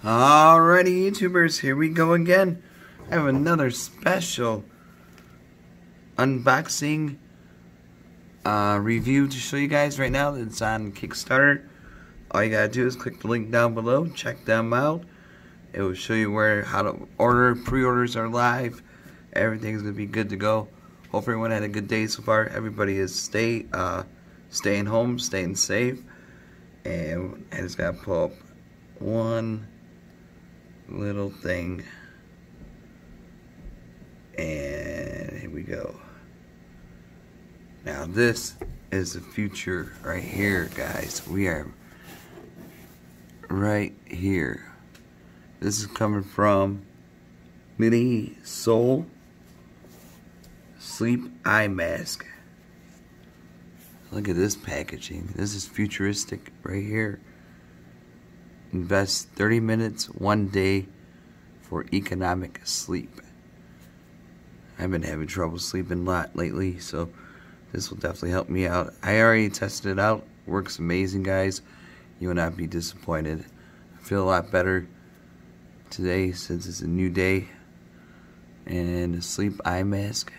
Alrighty, YouTubers, here we go again. I have another special unboxing review to show you guys right now. It's on Kickstarter. All you gotta do is click the link down below, check them out. It will show you how to order. Pre-orders are live. Everything's gonna be good to go. Hope everyone had a good day so far. Everybody is staying home, staying safe. And I just gotta pull up one little thing, and here we go. Now this is the future right here, guys. We are right here. This is coming from LEESOUL sleep eye mask. Look at this packaging. This is futuristic right here. Invest 30 minutes, 1 day for economic sleep. I've been having trouble sleeping a lot lately, so this will definitely help me out. I already tested it out. Works amazing, guys. You will not be disappointed. I feel a lot better today since it's a new day. And a sleep eye mask.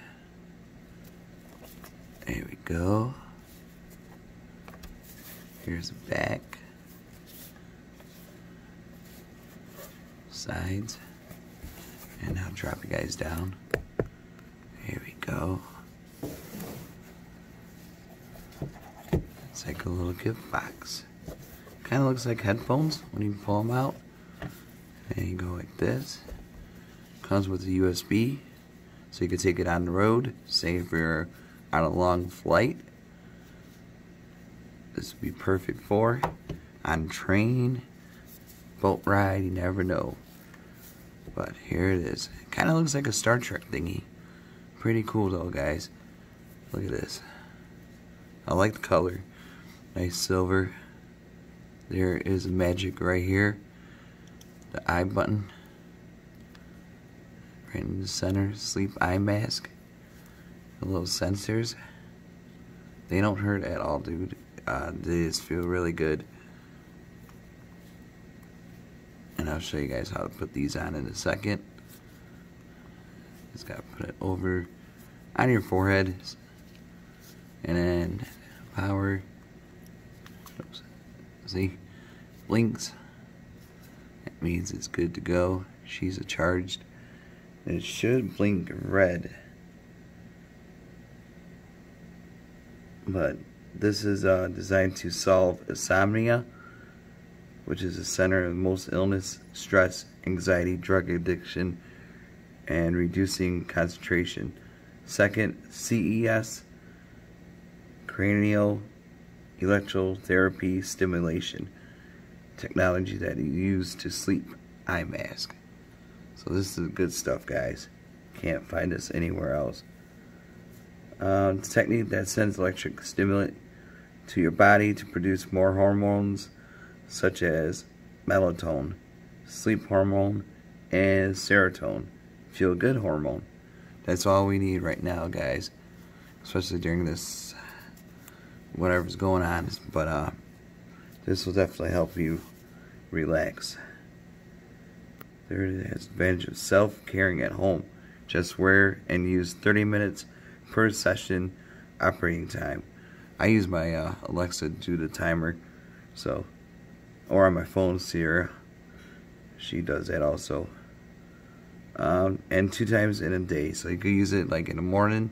There we go. Here's the back. Sides, and I'll drop you guys down. Here we go. It's like a little gift box. Kind of looks like headphones when you pull them out. And you go like this. Comes with a USB, so you can take it on the road. Say if you're on a long flight, this would be perfect for. On train, boat ride, you never know. But here it is. It kind of looks like a Star Trek thingy. Pretty cool though, guys. Look at this. I like the color. Nice silver. There is a magic right here. The eye button. Right in the center. Sleep eye mask. The little sensors. They don't hurt at all, dude. They just feel really good. And I'll show you guys how to put these on in a second. Just gotta put it over on your forehead, and then power. Oops. See, blinks. That means it's good to go. She's charged. And it should blink red, but this is designed to solve insomnia, which is the center of most illness, stress, anxiety, drug addiction, and reducing concentration. Second, CES, Cranial Electrotherapy Stimulation, technology that you use to sleep eye mask. So this is good stuff, guys. Can't find this anywhere else. It's a technique that sends electric stimulant to your body to produce more hormones, such as melatonin, sleep hormone, and serotonin, feel good hormone. That's all we need right now, guys, especially during this whatever's going on. But this will definitely help you relax. There it is. Advantage of self-caring at home. Just wear and use 30 minutes per session operating time. I use my Alexa to do the timer, so, or on my phone, Sierra, she does that also. And 2 times in a day, so you can use it like in the morning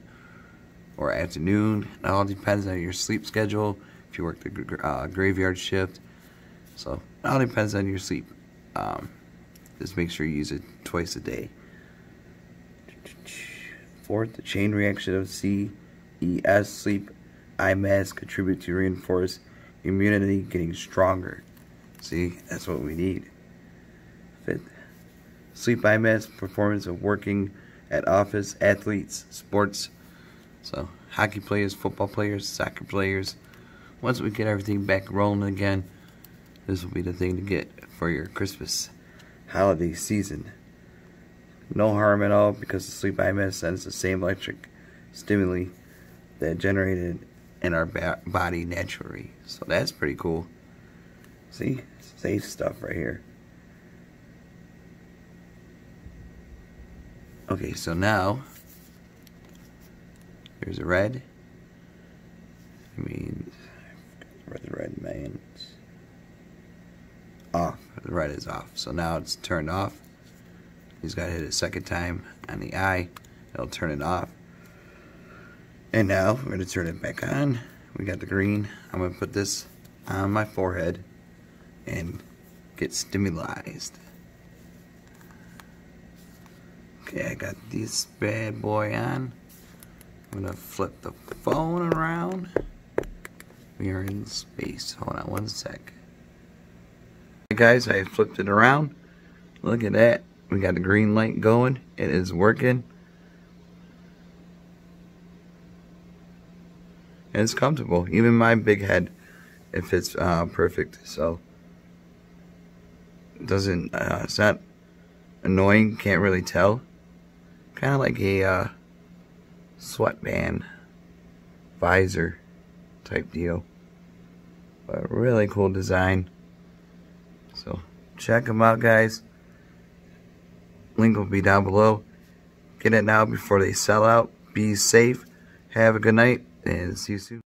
or afternoon. It all depends on your sleep schedule, if you work the graveyard shift, so it all depends on your sleep. Just make sure you use it twice a day. Fourth, the chain reaction of CES sleep eye mask contribute to reinforce immunity, getting stronger. See, that's what we need. Fifth, sleep eye mask performance of working at office, athletes, sports, so hockey players, football players, soccer players. Once we get everything back rolling again, this will be the thing to get for your Christmas holiday season. No harm at all, because the sleep eye mask sends the same electric stimuli that generated in our body naturally. So that's pretty cool. See, safe stuff right here. Okay, so now there's a red. I mean, where the red means off. The red is off. So now it's turned off. He's got to hit it a second time on the eye. It'll turn it off. And now we're going to turn it back on. We got the green. I'm going to put this on my forehead and get stimulized. Okay, I got this bad boy on. I'm going to flip the phone around. We are in space. Hold on one sec. Hey guys, I flipped it around. Look at that. We got the green light going. It is working. And it's comfortable. Even my big head, it fits perfect. So it doesn't. It's not annoying. Can't really tell. Kind of like a sweatband visor type deal. But really cool design. So check them out, guys. Link will be down below. Get it now before they sell out. Be safe. Have a good night and see you soon.